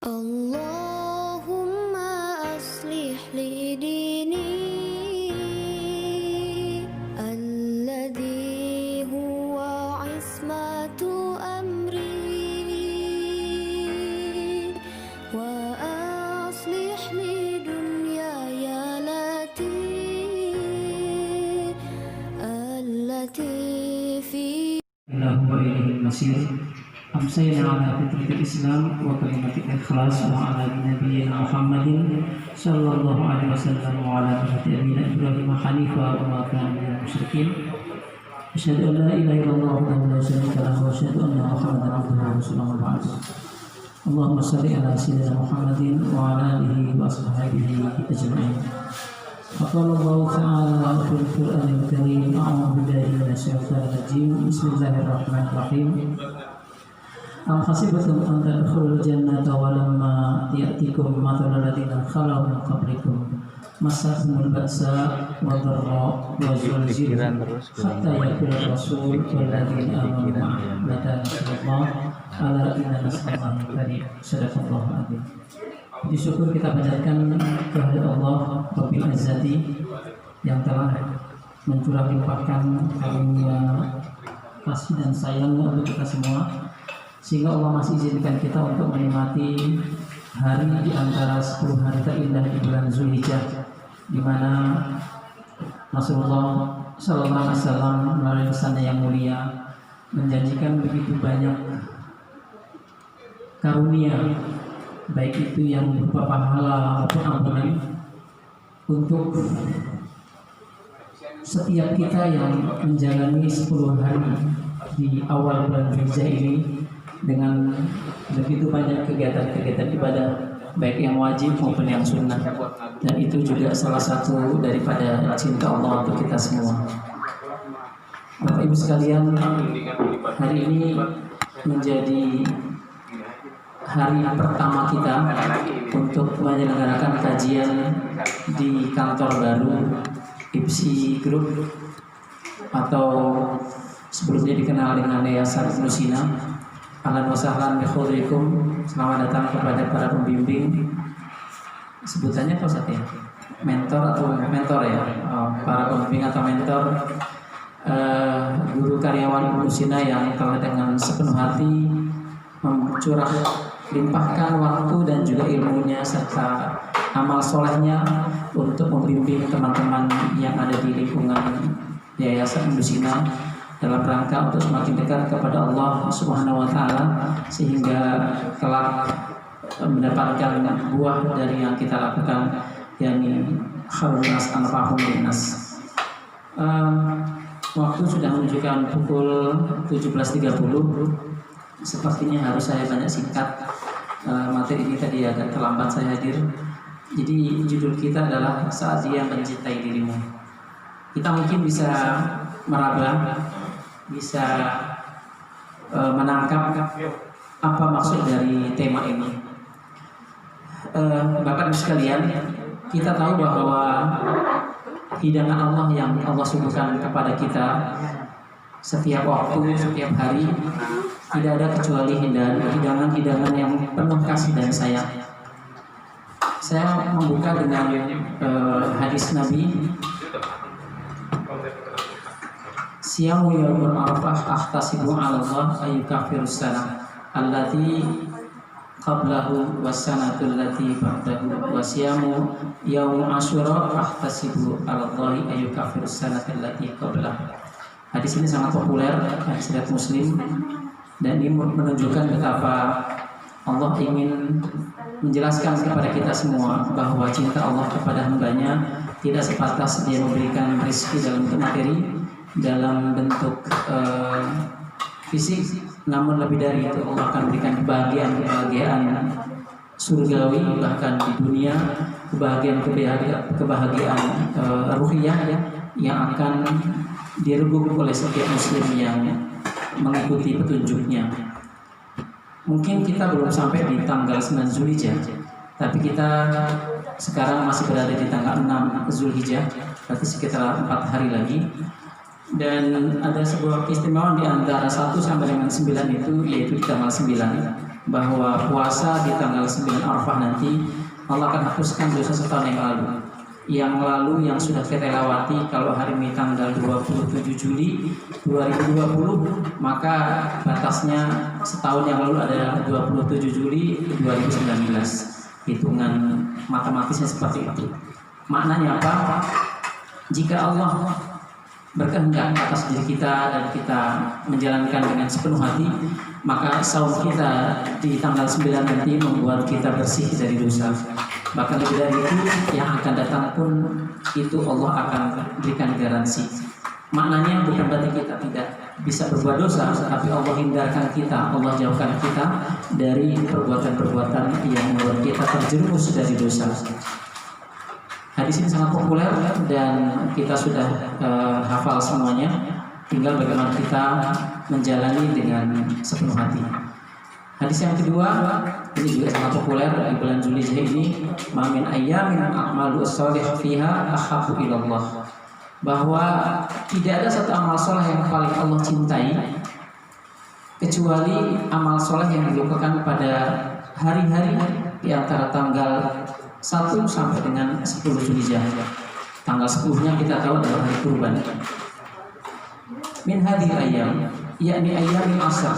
Allahumma aslih li dini alladhi huwa ismatu amri wa aslih li dunyaya allati fi Wa ilaihi al-masir. Amsayna ala fitratil Islam wa kalimatil ikhlas wa ala nabiyyina Muhammadin sallallahu alaihi wasallam wa ala millati abina Ibrahim hanifa wa ma kana minal musyrikin. Asyhadu an la ilaha illallah wahdahu la syarika lahu wa asyhadu anna Muhammadan abduhu wa rasuluhu ba'd. Allahumma shalli ala sayyidina Muhammadin wa ala alihi wa ashabihi ajma'in. Faqala Allah ta'ala fil Qur'anil Karim, a'udzu billahi minasy syaithanir rajim. Bismillahirrahmanirrahim. Am hasibtum an tadkhulul jannata wa lamma ya'tikum mathalul ladzina khalaw min qablikum massahumul ba'sa wad dharra wa zulzilu hatta yaqula rasul wal ladzina amanu mata nasrullah ala inna nasrallahi qarib. Sadaqallahu adzim. Disyukur kita panjatkan kehadirat Allah Rabbil Izzati yang telah mencurah limpahkan karunia kasih dan sayangnya untuk kita semua, sehingga Allah masih izinkan kita untuk menikmati hari di antara 10 hari terindah di bulan Zulhijjah, di mana Rasulullah Sallallahu Alaihi Wasallam melalui pesannya yang mulia menjanjikan begitu banyak karunia, baik itu yang berupa pahala maupun ampunan untuk setiap kita yang menjalani 10 hari di awal bulan Zulhijjah ini dengan begitu banyak kegiatan-kegiatan ibadah, baik yang wajib maupun yang sunnah, dan itu juga salah satu daripada cinta Allah untuk kita semua. Bapak Ibu sekalian, hari ini menjadi hari pertama kita untuk menyelenggarakan kajian di kantor baru IPSI Group atau sebelumnya dikenal dengan Yayasan Ibnu Sina. Ahlan wa sahlan bi khudrikum. Selamat datang kepada para pembimbing. Sebutannya apa Ustaz ya? Mentor atau mentor ya? Para pembimbing atau mentor, guru karyawan Ibnu Sina yang telah dengan sepenuh hati mencurah limpahkan waktu dan juga ilmunya serta amal solehnya untuk membimbing teman-teman yang ada di lingkungan Yayasan Ibnu Sina dalam rangka untuk semakin dekat kepada Allah Subhanahu wa Ta'ala, sehingga kelak mendapatkan buah dari yang kita lakukan, yakni khairun nas anfa'uhum linnas. Waktu sudah menunjukkan pukul 17.30. Sepertinya harus saya banyak singkat. Materi ini tadi agak terlambat saya hadir. Jadi judul kita adalah Saat Dia Mencintai Dirimu. Kita mungkin bisa meraba, bisa menangkap apa maksud dari tema ini. Bapak Ibu sekalian, kita tahu bahwa hidangan Allah yang Allah suguhkan kepada kita setiap waktu, setiap hari, tidak ada kecuali hidangan-hidangan yang penuh kasih dan sayang. Saya membuka dengan hadis Nabi, Siyamu yaumul arafah ahtasibu 'ala Allah ayyukafirus sana allati qablahu was-sanatu allati ba'dahu wa siyamu yaumul asyura ahtasibu 'ala Allah ayyukafirus sanata allati qablahu. Hadis ini sangat populer, hadis riwayat Muslim, dan ini menunjukkan betapa Allah ingin menjelaskan kepada kita semua bahwa cinta Allah kepada hambanya tidak sebatas Dia memberikan rezeki dalam bentuk materi, dalam bentuk fisik, namun lebih dari itu Allah akan berikan kebahagiaan surgawi, bahkan di dunia kebahagiaan ruhiyah ya, yang akan direbut oleh setiap muslim yang mengikuti petunjuknya. Mungkin kita belum sampai di tanggal 9 Zulhijjah, tapi kita sekarang masih berada di tanggal 6 Zulhijjah, berarti sekitar 4 hari lagi. Dan ada sebuah keistimewaan di antara 1 sampai dengan 9 itu, yaitu di tanggal 9 bahwa puasa di tanggal 9 Arafah nanti Allah akan hapuskan dosa setahun yang lalu yang sudah kita lewati. Kalau hari ini tanggal 27 Juli 2020, maka batasnya setahun yang lalu adalah 27 Juli 2019. Hitungan matematisnya seperti itu. Maknanya apa? Jika Allah berkehendak atas diri kita dan kita menjalankan dengan sepenuh hati, maka saum kita di tanggal 9 nanti membuat kita bersih dari dosa. Bahkan lebih dari itu, yang akan datang pun itu Allah akan berikan garansi. Maknanya bukan berarti kita tidak bisa berbuat dosa, tapi Allah hindarkan kita, Allah jauhkan kita dari perbuatan-perbuatan yang membuat kita terjerumus dari dosa. Hadis ini sangat populer dan kita sudah hafal semuanya. Tinggal bagaimana kita menjalani dengan sepenuh hati. Hadis yang kedua, ini juga sangat populer di bulan Zulhijjah ini, ma min ayyamin a'malu shalih fiha ahabbu ilallah. Bahwa tidak ada satu amal soleh yang paling Allah cintai kecuali amal soleh yang dilakukan pada hari-hari di antara tanggal 1 sampai dengan 10 Zulhijjah. Tanggal 10-nya kita tahu adalah hari kurban. Min hadhil ayyam, yakni ayyamin asr.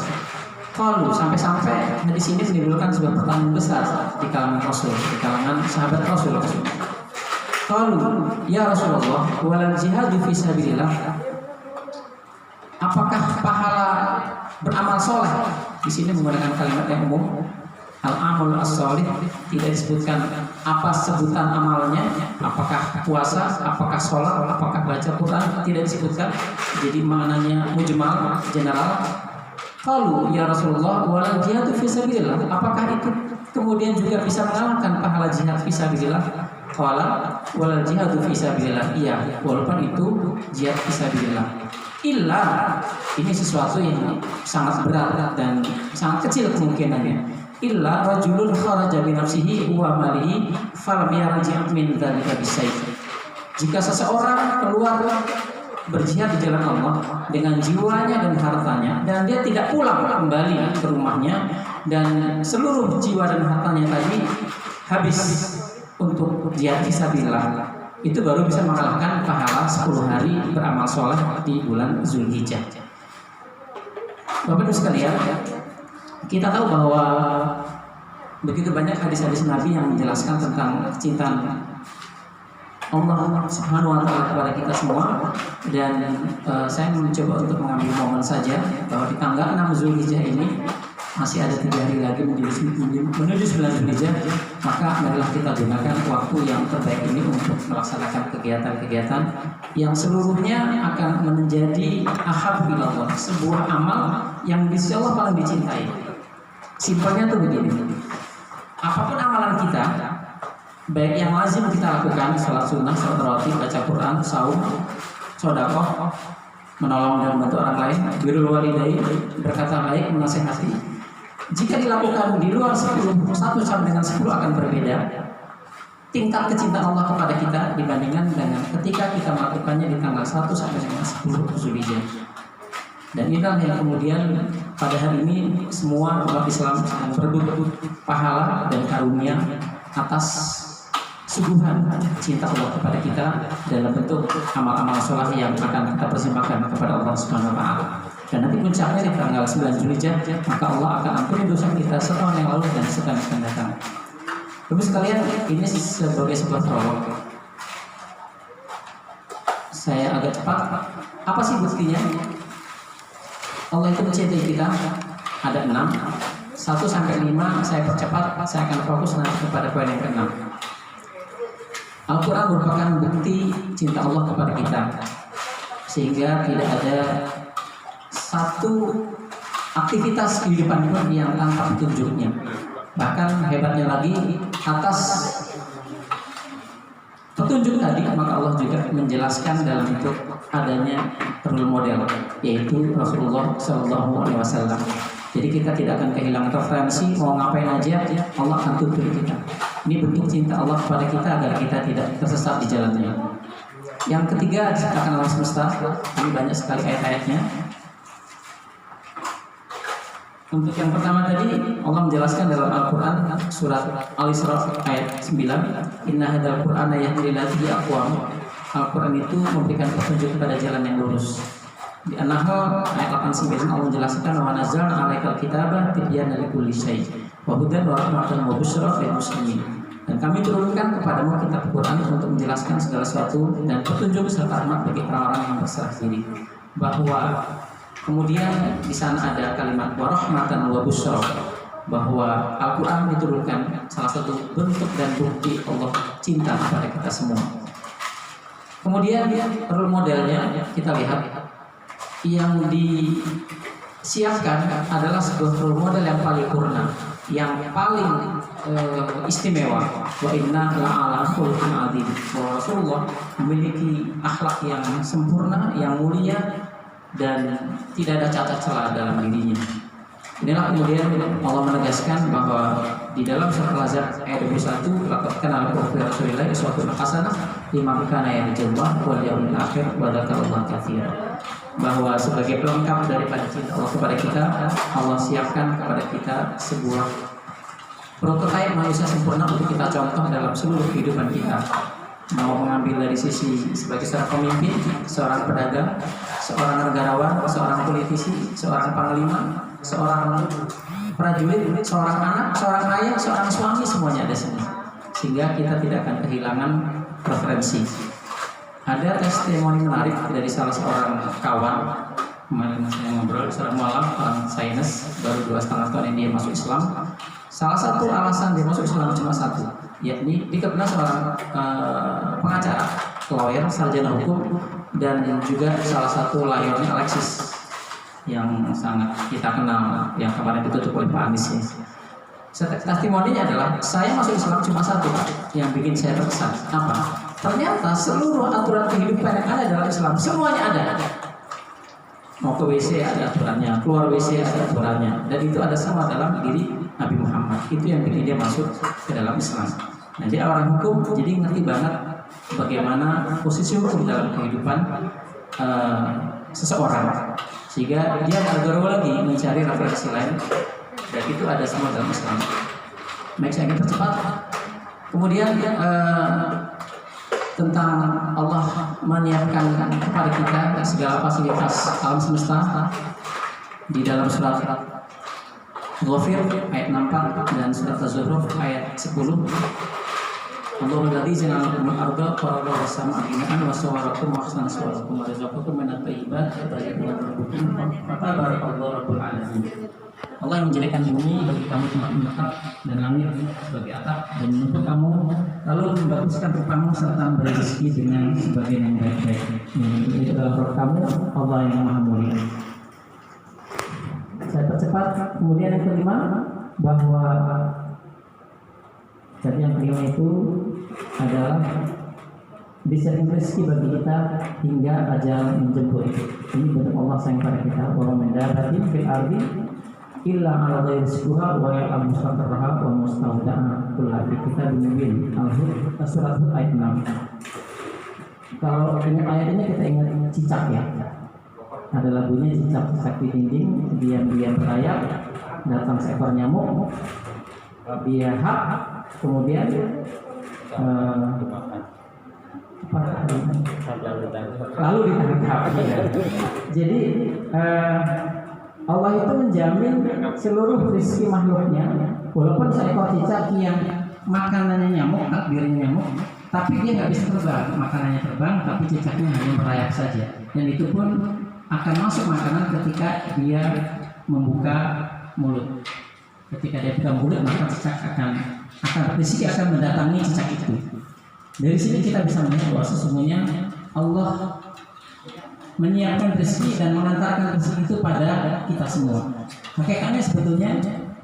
Kalau sampai-sampai di sini menimbulkan sebuah pertanyaan besar di kalangan Rasul, di kalangan sahabat Rasul. Kalau ya Rasulullah, walal jihadu fi sabilillah. Apakah pahala beramal soleh? Di sini menggunakan kalimat yang umum. Al-amal as-sholih, tidak disebutkan apa sebutan amalnya, apakah puasa, apakah sholat, apakah baca Quran, tidak disebutkan. Jadi maknanya mujmal, general. Kalau ya Rasulullah, walal jihadu fi sabilillah, apakah itu kemudian juga bisa mengalahkan pahala jihad fi sabilillah? Qala walal jihadu fi sabilillah, iya, walaupun itu jihad fi sabilillah. Illa, ini sesuatu yang sangat berat dan sangat kecil kemungkinannya. Illa rajulun kharaja bi nafsihi wa malihi falam yarji' min dzalika bisayf. Jika seseorang keluar berjihad di jalan Allah dengan jiwanya dan hartanya, dan dia tidak pulang kembali ke rumahnya, dan seluruh jiwa dan hartanya tadi habis untuk jihad fisabilillah, itu baru bisa mengalahkan pahala 10 hari beramal soleh di bulan Zulhijjah. Bapak Ibu sekalian, kita tahu bahwa begitu banyak hadis-hadis Nabi yang menjelaskan tentang kecintaan Allah Subhanahu wa Ta'ala kepada kita semua, dan saya mencoba untuk mengambil momen saja bahwa di tanggal 6 Zulhijjah ini masih ada 3 hari lagi menuju 9 Zulhijjah, maka marilah kita gunakan waktu yang terbaik ini untuk melaksanakan kegiatan-kegiatan yang seluruhnya akan menjadi ahabbu ilallah, sebuah amal yang insya Allah paling dicintai. Simpelnya tuh begini, apapun amalan kita, baik yang lazim kita lakukan, sholat sunnah, sholat rawatib, baca Quran, saum, sedekah, menolong dan membantu orang lain, birrul walidain, berkata baik, menasihati, jika dilakukan di luar 1 sampai dengan 10 akan berbeda tingkat kecintaan Allah kepada kita dibandingkan dengan ketika kita melakukannya di tanggal 1 sampai dengan 10 Zulhijjah. Dan inilah yang kemudian pada hari ini semua umat Islam sedang berebut pahala dan karunia atas suguhan cinta Allah kepada kita dalam bentuk amal-amal soleh yang akan kita persembahkan kepada Allah Subhanahu wa Ta'ala. Dan nanti puncaknya di tanggal 9 Zulhijjah, maka Allah akan ampuni dosa kita setahun yang lalu dan setahun yang akan datang. Bapak sekalian, ini sebagai sebuah prolog. Saya agak cepat. Apa sih buktinya? Allah itu mencintai kita. Ada 6. 1 sampai 5 saya percepat. Saya akan fokus nanti kepada poin yang ke-6. Al-Quran merupakan bukti cinta Allah kepada kita, sehingga tidak ada satu aktivitas kehidupan pun yang tanpa petunjuknya. Bahkan hebatnya lagi, atas petunjuk tadi maka Allah juga menjelaskan dalam bentuk adanya role model, yaitu Rasulullah SAW. Jadi kita tidak akan kehilangan referensi, mau ngapain aja Allah akan tuntun kita. Ini bentuk cinta Allah kepada kita agar kita tidak tersesat di jalannya. Yang ketiga, diciptakan alam semesta. Ini banyak sekali ayat-ayatnya. Untuk yang pertama tadi Allah menjelaskan dalam Al-Quran surat Al-Isra ayat 9, Inna hadzal Qur'ana yahdi lillati aqwam. Al-Quran itu memberikan petunjuk kepada jalan yang lurus. Di An-Nahl ayat 89 Allah menjelaskan wa nazzalna 'alaikal kitaba tibyanan likulli syai' wa hudan wa rahmatan wa busyra lil muslimin. Dan kami turunkan kepadamu kitab Al-Quran untuk menjelaskan segala sesuatu dan petunjuk serta rahmat bagi orang-orang yang berserah diri. Bahwa kemudian di sana ada kalimat warahmatan wa busyra, bahwa Al-Quran diturunkan salah satu bentuk dan bukti Allah cinta kepada kita semua. Kemudian role modelnya kita lihat yang disiapkan adalah sebuah role model yang paling purna, yang paling istimewa. Wa inna la'ala khuluqin 'adzim. Rasulullah memiliki akhlak yang sempurna, yang mulia, dan tidak ada cacat celah dalam dirinya. Inilah kemudian Allah menegaskan bahwa di dalam surat Al-Ahzab ayat 21, laqad kana lakum fi Rasulillahi uswatun hasanah liman kana yarjullaha wal yawmil akhir wa dzakarallaha katsiran. Bahwa sebagai pelengkap daripada cinta Allah kepada kita, Allah siapkan kepada kita sebuah prototipe manusia sempurna untuk kita contoh dalam seluruh kehidupan kita. Mau mengambil dari sisi sebagai seorang pemimpin, seorang pedagang, seorang negarawan, seorang politisi, seorang panglima, seorang prajurit, seorang anak, seorang ayah, seorang suami, semuanya ada sini. Sehingga kita tidak akan kehilangan referensi. Ada testimoni menarik dari salah seorang kawan. Kemarin saya ngobrol, seorang mualaf, orang sains, baru 2,5 tahun ini dia masuk Islam. Salah satu alasan dia masuk Islam cuma satu, yakni dia pernah seorang pengacara, lawyer, sarjana hukum, dan juga salah satu layarnya Alexis yang sangat kita kenal, yang kemarin ditutup oleh Pak Anies. Testimoninya adalah, saya masuk Islam cuma satu yang bikin saya terkesan. Apa? Ternyata seluruh aturan kehidupan yang ada dalam Islam semuanya ada. Mau ke WC ada aturannya, keluar WC ada aturannya, dan itu ada semua dalam diri Nabi Muhammad. Itu yang bikin dia masuk ke dalam Islam. Nah, dia orang hukum, jadi ngerti banget bagaimana posisi hukum dalam kehidupan seseorang, sehingga dia nggak galau lagi mencari referensi lain, dan itu ada semua dalam Islam. Baik, saya ingin percepat. Kemudian tentang Allah menyiapkan kepada kita segala fasilitas alam semesta di dalam surat Ghafir ayat 64 dan surat Az-Zukhruf ayat 10. Allahul ladzi ja'ala lakumul arda qarara was samaa'a bina'an wa sawwarakum wa ahsana suwarakum wa razaqakum minat thayyibat wa tayyibun rabbukum fatabarakallahu rabbul alamin. Allah yang menjadikan bumi bagi kamu tempat dan langit sebagai atap dan menutup kamu, lalu membaguskan rupamu serta memberi rezeki dengan sebagian yang baik-baik. Itu adalah roh kamu, Allah yang Maha Mulia. Saya percepat. Kemudian yang kelima, bahwa jadi yang kelima itu adalah disediakan rezeki bagi kita hingga ajal menjemput. Ini bentuk Allah sayang pada kita. Wa min dabbatin fil ardi illa 'ala Allahi rizquha wa ya'lamu mustaqarraha wa mustawda'aha kullu fi kitabim mubin. Al-Hud surat Hud ayat 6. Kalau ingat ayat ini kita ingat cicak ya. Ada lagunya cicak-cicak di dinding, diam-diam berayap, datang seekor nyamuk, dia hak, kemudian lalu ditangkap. Ya. Jadi Allah itu menjamin seluruh rezeki makhluknya, walaupun seekor cicak yang makanannya nyamuk, takdirnya nyamuk, tapi dia nggak bisa terbang, makanannya terbang, tapi cicaknya hanya merayap saja, dan itu pun akan masuk makanan ketika dia membuka mulut. Ketika dia buka mulut, maka cicak akan rezeki akan mendatangi cicak itu. Dari sini kita bisa melihat bahwa sesungguhnya Allah menyiapkan rezeki dan mengantarkan rezeki itu pada kita semua. Hakikatnya sebetulnya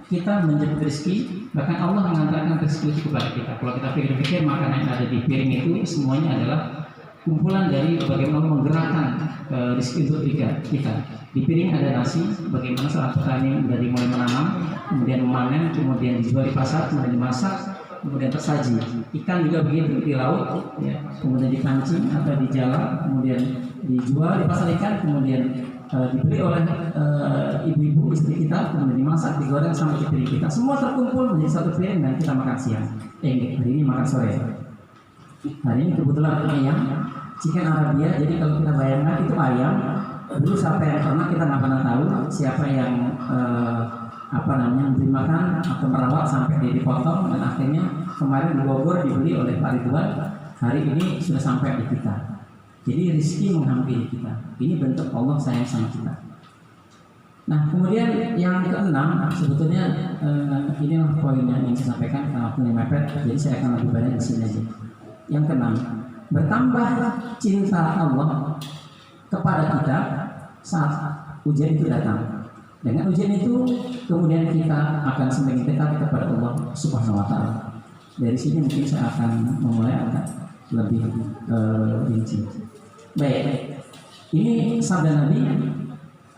kita menjemput rezeki, bahkan Allah mengantarkan rezeki itu kepada kita. Kalau kita pikir-pikir, makanan yang ada di piring itu semuanya adalah kumpulan dari bagaimana menggerakkan rezeki untuk kita. Di piring ada nasi, bagaimana seorang petani dari mulai menanam, kemudian memanen, kemudian dijual di pasar, kemudian dimasak, kemudian tersaji. Ikan juga begitu di laut, ya, kemudian dipancing atau dijala, kemudian dijual di pasar ikan, kemudian dibeli oleh ibu-ibu istri kita, kemudian dimasak, digoreng sama istri kita, semua terkumpul menjadi satu piring dan kita makan siang. Hari ini makan sore. Hari ini kebetulan ayam, chicken Arabia. Jadi kalau kita bayangkan itu ayam, dulu siapa yang pernah, kita nggak pernah tahu siapa yang memberi makan atau merawat sampai dia dipotong, dan akhirnya kemarin di Bogor dibeli oleh Pak Ridwan. Hari ini sudah sampai di kita. Jadi rezeki menghampiri kita. Ini bentuk Allah sayang sama kita. Nah, kemudian yang keenam, sebetulnya inilah poin yang ingin saya sampaikan karena waktunya mepet, jadi saya akan lebih banyak di sini aja. Yang keenam, bertambah cinta Allah kepada kita saat ujian itu datang. Dengan ujian itu, kemudian kita akan semakin dekat kepada Allah Subhanahu Wa Taala. Dari sini mungkin saya akan memulai agak lebih rinci. Baik, ini sabda Nabi,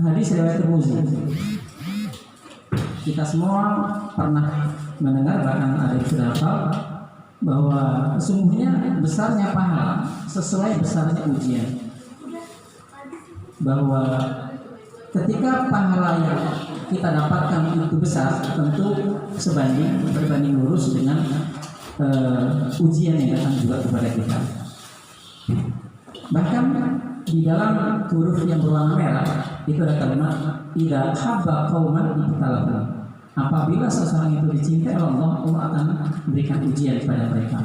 hadis riwayat Tirmidzi. Kita semua pernah mendengar, bahkan ada yang sudah hafal, bahwa sesungguhnya besarnya pahala sesuai besarnya ujian. Bahwa ketika pahala yang kita dapatkan itu besar, tentu berbanding lurus dengan ujian yang datang juga kepada kita. Bahkan di dalam huruf yang berwarna merah itu ada kalimat idza habba qauman ibtalahum. Apabila seseorang itu dicintai oleh Allah, Allah akan berikan ujian kepada mereka.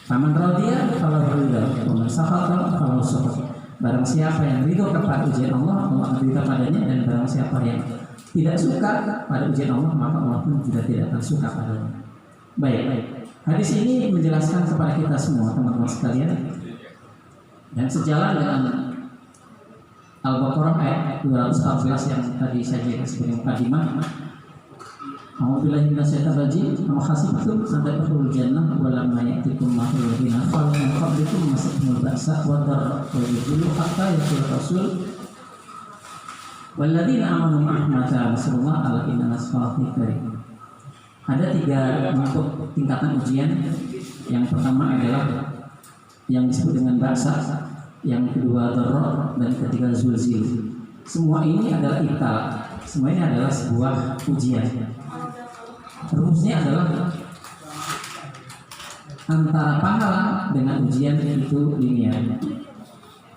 Faman radiya falahu ridha, wa man sakhata falahu sukhط. Barang siapa yang ridho kepada ujian Allah, Allah akan ridha padanya, dan barang siapa yang tidak suka pada ujian Allah, maka Allah pun juga tidak akan suka padanya. Baik. Hadis ini menjelaskan kepada kita semua, teman-teman sekalian, dan sejalan dengan Al-Baqarah ayat 214 yang tadi saya jelaskan sebagai mukadimah. A'udzubillahi minasyaitonir rajim. Am hasibtum an tadkhulul jannah wa lam ya'tikum mathalul ladzina khalu min qablikum massatuhumul ba'sa wad dharra wa yadhillu hatta yaqul rasul wal ladzina amanu ma'ahma nasrullah ala inna nasrallahi qarib. Ada 3 bentuk tingkatan ujian. Yang pertama adalah yang disebut dengan ba'sa, yang kedua dharra, dan ketiga zulzil. Semua ini adalah ibtala. Semua ini adalah sebuah ujian. Rumusnya adalah antara pahala dengan ujian itu linear.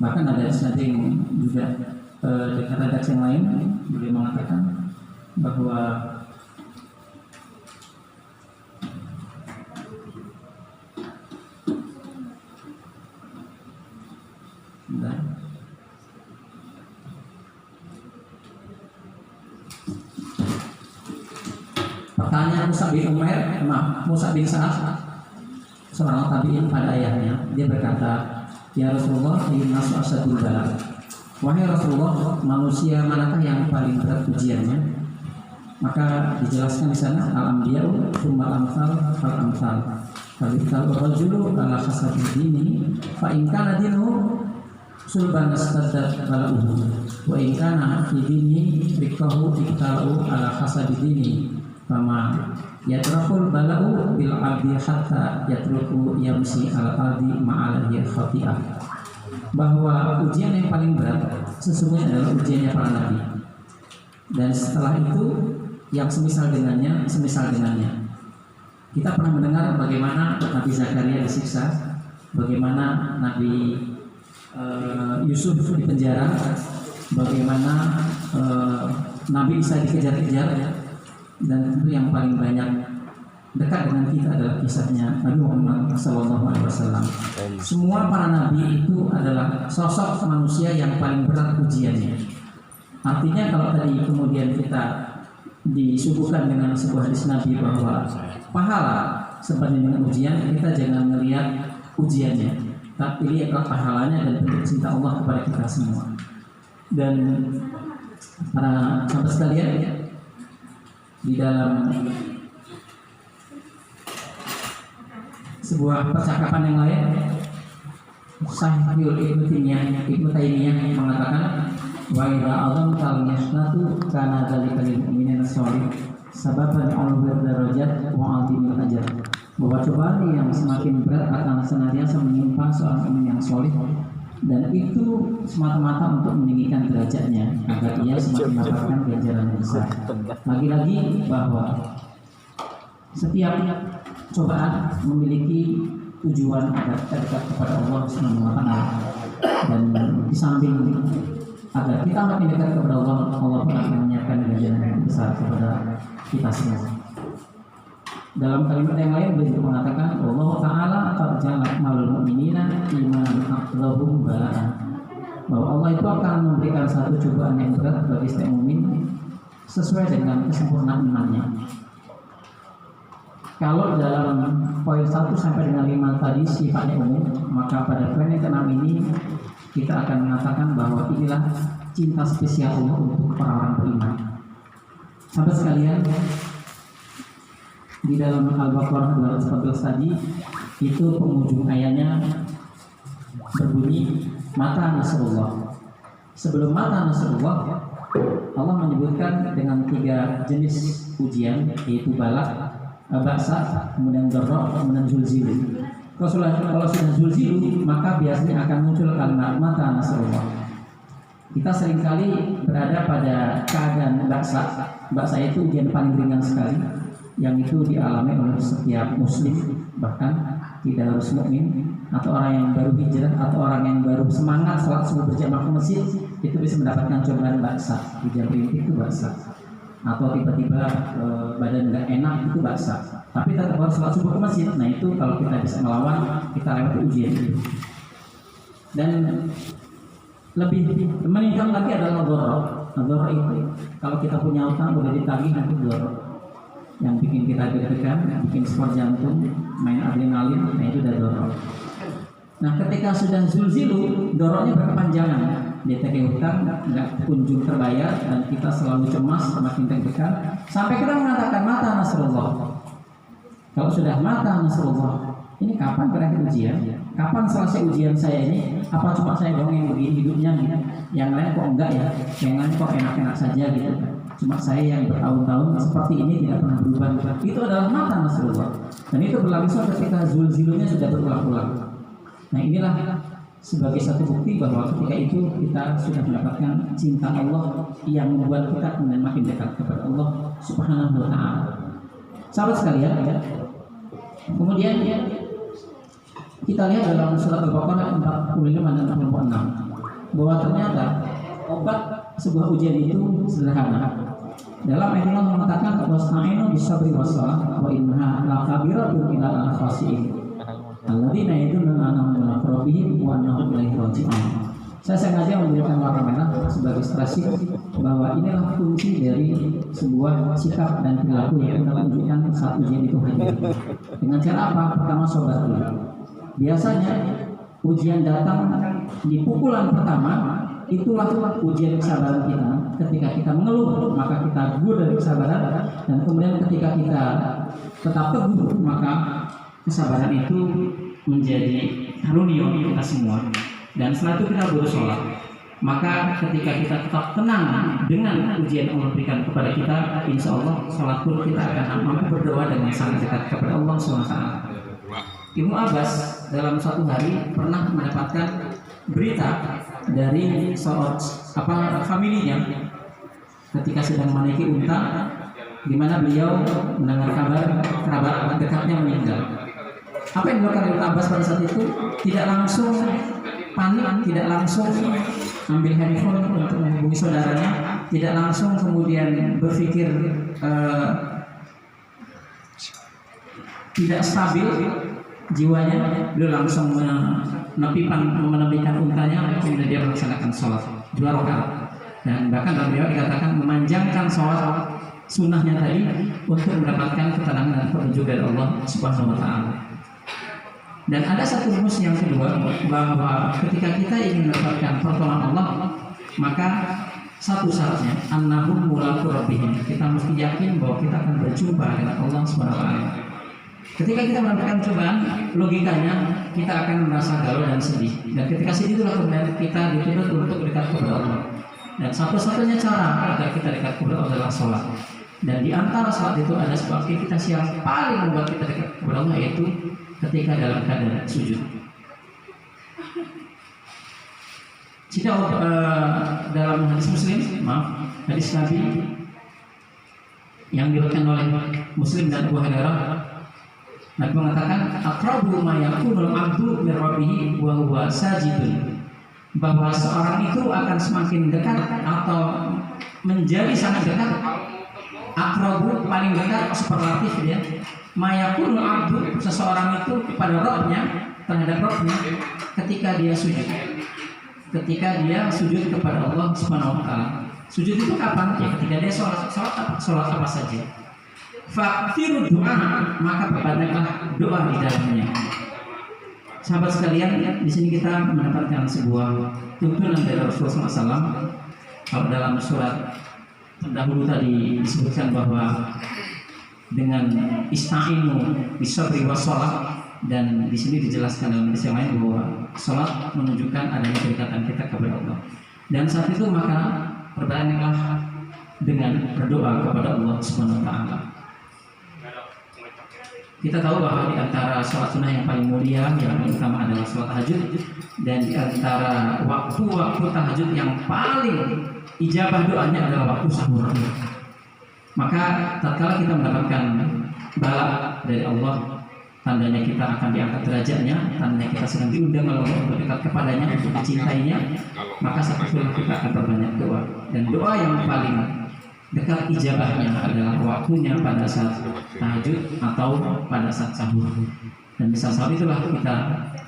Bahkan ada setting juga dengan redaksi yang lain beliau mengatakan bahwa pertanyaan Musa bin Sa'ad, seorang tabi'in pada ayahnya, dia berkata, ya Rasulullah, innasu asadul bala. Wahai Rasulullah, manusia manakah yang paling berat ujiannya? Maka dijelaskan di sana al-anbiya'u tsumma al-amsal fal-amsal. Fal rajulu ala hasabi dini fa in kana dinuhu sulban astaddat bala'uhu wa in kana fi dini rikahu iktalau ala hasabi dini fama yatrakul bala'u bil abdi hatta yatruku yamsi al ardi ma'alaihi khati'ah. Bahwa ujian yang paling berat sesungguhnya adalah ujiannya para nabi, dan setelah itu yang semisal dengannya. Kita pernah mendengar bagaimana Nabi Zakaria disiksa, bagaimana Nabi Yusuf di penjara, bagaimana Nabi Isa dikejar-kejar, dan tentu yang paling banyak dekat dengan kita adalah kisahnya Nabi Muhammad SAW. Semua para nabi itu adalah sosok manusia yang paling berat ujiannya. Artinya kalau tadi kemudian kita disuguhkan dengan sebuah hadis Nabi bahwa pahala sebanding dengan ujian, kita jangan melihat ujiannya, tapi lihatlah pahalanya dan bentuk cinta Allah kepada kita semua. Dan para sahabat sekalian, di dalam sebuah percakapan yang lain, Sahihul Ibnu Taimiyah mengatakan, wa idza azamta al-mihnatu kana dzalika lil mu'minina shalih sababan li'ulwi darajat wa 'azimil ajr. Bahwa cobaan yang semakin berat akan senantiasa menimpa seorang mukmin yang saleh, dan itu semata-mata untuk meninggikan derajatnya agar ia semakin mendapatkan ganjaran yang besar. Lagi-lagi bahwa setiap cobaan memiliki tujuan agar kita dekat kepada Allah Subhanahu wa Ta'ala, dan di samping agar kita makin dekat kepada Allah, Allah pun akan menyiapkan ganjaran yang besar kepada kita semua. Dalam kalimat yang lain beliau juga mengatakan Allah Ta'ala qad ja'ala malul mu'minina imanan aqlahum bala'an, bahwa Allah itu akan memberikan satu cobaan yang berat bagi setiap mukmin sesuai dengan kesempurnaan imannya. Kalau dalam poin 1 sampai dengan 5 tadi sifatnya umum, maka pada poin yang ke-6 ini kita akan mengatakan bahwa inilah cinta spesial Allah untuk orang-orang beriman. Sahabat sekalian, di dalam Al-Baqarah 214 tadi itu penghujung ayatnya berbunyi mata nasrullah. Sebelum mata nasrullah, Allah menyebutkan dengan 3 jenis ujian, yaitu balak, baksa, kemudian dharra, kemudian zulzilu. Kalau sudah zulzilu, maka biasanya akan muncul kalimat mata nasrullah. Kita seringkali berada pada keadaan baksa. Baksa itu ujian paling ringan sekali, yang itu dialami oleh setiap muslim, bahkan tidak harus mukmin atau orang yang baru hijrah atau orang yang baru semangat sholat subuh berjamaah ke masjid, itu bisa mendapatkan cobaan baksa. Ujian primitif itu baksa, atau tiba-tiba badan nggak enak, itu baksa. Tapi tetap harus sholat subuh ke masjid. Nah itu kalau kita bisa melawan, kita lewati ujian itu. Dan lebih meningkat lagi adalah dharra. Dharra itu kalau kita punya utang boleh ditagih, nanti dharra yang bikin kita deg-degan, bikin skor jantung, main adrenalin, nah itu udah dharra. Nah ketika sudah zulzilu, dharranya berkepanjangan. Dia tagih hutang nggak kunjung terbayar dan kita selalu cemas, semakin deg-degan sampai kita mengatakan mata nasrullah. Kalau sudah mata nasrullah, ini kapan berakhir ujian? Kapan selesai ujian saya ini? Apa cuma saya dong yang begini hidupnya gitu? Yang lain kok enggak ya? Yang lain kok enak-enak saja gitu? Cuma saya yang bertahun-tahun seperti ini tidak pernah berubah. Itu adalah mata nasrullah. Dan itu berlangsung ketika zulzilunya sudah berulang-ulang. Nah inilah sebagai satu bukti bahwa ketika itu kita sudah mendapatkan cinta Allah yang membuat kita kemudian makin dekat kepada Allah Subhanahu wa Ta'ala. Sahabat sekalian, ya. Kemudian kita lihat dalam surat Al-Baqarah 45 dan 46 bahwa ternyata obat sebuah ujian itu sederhana. Dalam ayat Allah mengatakan wasta'inu bis-sabri was-shalah wa innaha lakabiratun illa al-khashi'in alladzina yadununa annahum ala rabbihim wa annahum ilaihi raji'un. Saya sengaja menggunakan warna merah sebagai stressing bahwa inilah kunci dari sebuah sikap dan perilaku yang kita tunjukkan saat ujian itu hadir. Dengan cara apa? Pertama, sabar dulu. Biasanya ujian datang di pukulan pertama, itulah ujian kesabaran kita. Ketika kita mengeluh, maka kita gugur dari kesabaran, dan kemudian ketika kita tetap teguh, maka kesabaran itu menjadi karunia kita semua. Dan setelah itu kita berusaha. Maka ketika kita tetap tenang dengan ujian yang Allah berikan kepada kita, insya Allah sholat pun kita akan mampu berdoa dengan sangat dekat kepada Allah SWT. Ibnu Abbas dalam suatu hari pernah mendapatkan berita dari familinya ketika sedang menaiki unta, di mana beliau mendengar kabar kerabat dekatnya meninggal. Apa yang dilakukan Ibnu Abbas pada saat itu? Tidak langsung panik, tidak langsung ambil handphone untuk menghubungi saudaranya, tidak langsung kemudian berpikir tidak stabil jiwanya. Beliau langsung menepikan untanya, kemudian dia melaksanakan sholat 2 rakaat. Dan bahkan dalam beliau dikatakan memanjangkan sholat sunnahnya tadi untuk mendapatkan ketenangan dan petunjuk dari Allah Subhanahu wa Ta'ala. Dan ada satu rumus yang kedua, bahwa ketika kita ingin mendapatkan pertolongan Allah, maka satu syaratnya annahum mulaqu rabbihim. Kita mesti yakin bahwa kita akan berjumpa dengan Allah Subhanahu wa Ta'ala. Ketika kita mendapatkan cobaan, logikanya kita akan merasa galau dan sedih. Dan ketika sedih itulah kemudian kita dituntut untuk dekat kepada Allah. Dan satu-satunya cara agar kita dekat kepada Allah adalah sholat. Dan di antara sholat itu ada sebuah aktivitas yang paling membuat kita dekat kepada Allah, yaitu ketika dalam keadaan sujud. Sehingga dalam hadis Muslim, hadis Nabi yang diriwayatkan oleh Muslim dan Abu Hurairah, Nabi mengatakan, aqrabu ma yakunul 'abdu min rabbih wa huwa sajidun, bahwa seorang itu akan semakin dekat atau menjadi sangat dekat, aqrabu paling dekat, superlatif ya, ma yakunul 'abdu, seseorang itu kepada Rabbnya, terhadap Rabbnya ketika dia sujud. Ketika dia sujud kepada Allah Subhanahu wa taala. Sujud itu kapan? Ya ketika dia sholat apa saja. Faktiru doa, maka perbanyaklah doa di dalamnya. Sahabat sekalian, di sini kita mendapatkan sebuah tuntunan dari Rasulullah SAW. Kalau dalam surat terdahulu tadi disebutkan bahwa dengan ista'inu bisabri wassalah, dan di sini dijelaskan dalam hadis yang lain bahwa salat menunjukkan adanya kedekatan kita kepada Allah. Dan saat itu maka perbanyaklah dengan berdoa kepada Allah Subhanahu wa taala. Kita tahu bahwa di antara salat sunnah yang paling mulia, yang paling utama adalah salat tahajud, dan di antara waktu-waktu tahajud yang paling ijabah doanya adalah waktu sahur. Maka tatkala kita mendapatkan bala dari Allah, tandanya kita akan diangkat derajatnya, tandanya kita sedang diundang oleh Allah untuk dekat kepadanya, untuk dicintainya, maka saat itu kita akan berbanyak doa. Dan doa yang paling dekat ijabahnya adalah waktunya pada saat tahajud atau pada saat sahur. Dan di saat itulah kita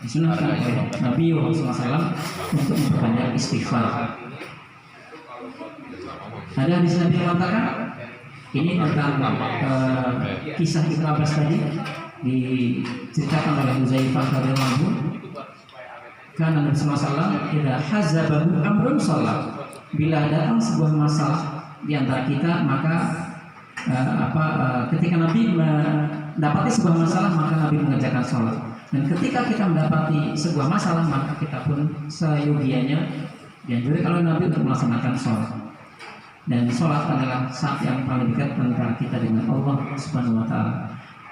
disunahkan oleh Nabi SAW untuk memperbanyak istighfar. Ada hadis Nabi yang mengatakan, ini tentang kisah Ibnu Abbas tadi, diceritakan oleh Huzaifah radhiyallahu anhu, karena Nabi SAW idza hazabahu amrun shalah, bila datang sebuah masalah di antara kita, maka ketika Nabi mendapati sebuah masalah, maka Nabi mengerjakan sholat. Dan ketika kita mendapati sebuah masalah, maka kita pun seyogianya dianjurkan kalau Nabi untuk melaksanakan sholat. Dan sholat adalah saat yang paling dekat antara kita dengan Allah Subhanahu wa taala.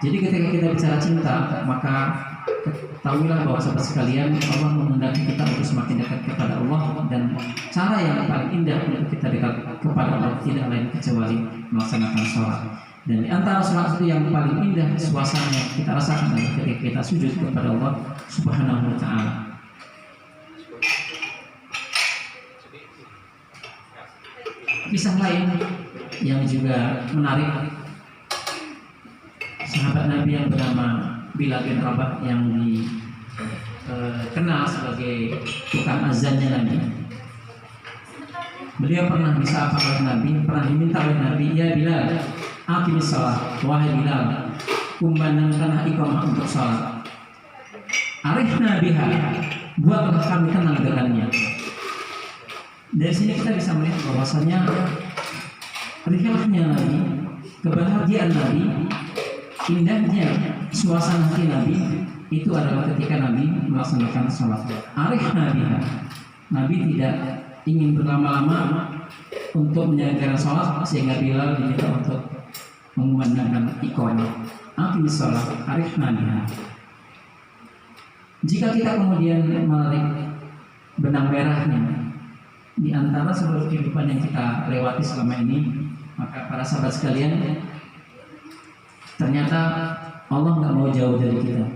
Jadi ketika kita bicara cinta, maka ketahuilah bahwa sahabat sekalian, Allah menghendaki kita untuk semakin dekat kepada Allah, dan cara yang paling indah untuk kita dekat kepada Allah tidak lain kecuali melaksanakan sholat. Dan di antara sholat itu yang paling indah suasana yang kita rasakan adalah ketika kita sujud kepada Allah Subhanahu wa taala. Kisah lain yang juga menarik, sahabat Nabi yang bernama Bilal bin Rabah yang dikenal sebagai tukang azannya Nabi. Beliau pernah disapa oleh Nabi, pernah diminta oleh Nabi, ya Bilal, aqimis shalah, wahai Bilal, kumandangkanlah iqamah untuk salat. Arifna biha, buatlah kami tenang dengannya. Dari sini kita bisa melihat bahwasanya rihlahnya Nabi, kebahagiaan Nabi, indahnya suasana hati Nabi itu adalah ketika Nabi melaksanakan sholat. Arif Nabiha, Nabi tidak ingin berlama-lama untuk menjalankan sholat, sehingga Bilal diminta untuk mengumandangkan iqamah. Aqimis sholat, arif Nabiha. Jika kita kemudian menarik benang merahnya di antara seluruh kehidupan yang kita lewati selama ini, maka para sahabat sekalian, ternyata Allah nggak mau jauh dari kita.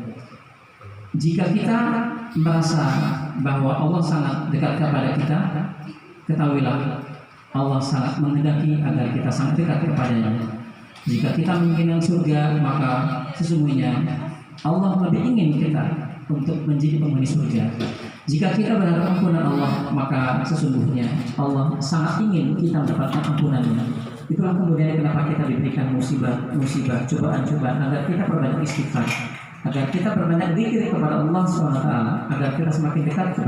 Jika kita merasa bahwa Allah sangat dekat kepada kita, ketahuilah Allah sangat menghendaki agar kita sangat dekat kepadanya. Jika kita menginginkan surga, maka sesungguhnya Allah lebih ingin kita untuk menjadi penghuni surga. Jika kita berharap ampunan Allah, maka sesungguhnya Allah sangat ingin kita mendapatkan ampunannya. Itulah kemudian kenapa kita diberikan musibah, cobaan-cobaan, agar kita berbanyak istighfar, agar kita berbanyak zikir kepada Allah SWT, agar kita semakin dekat kepada Allah.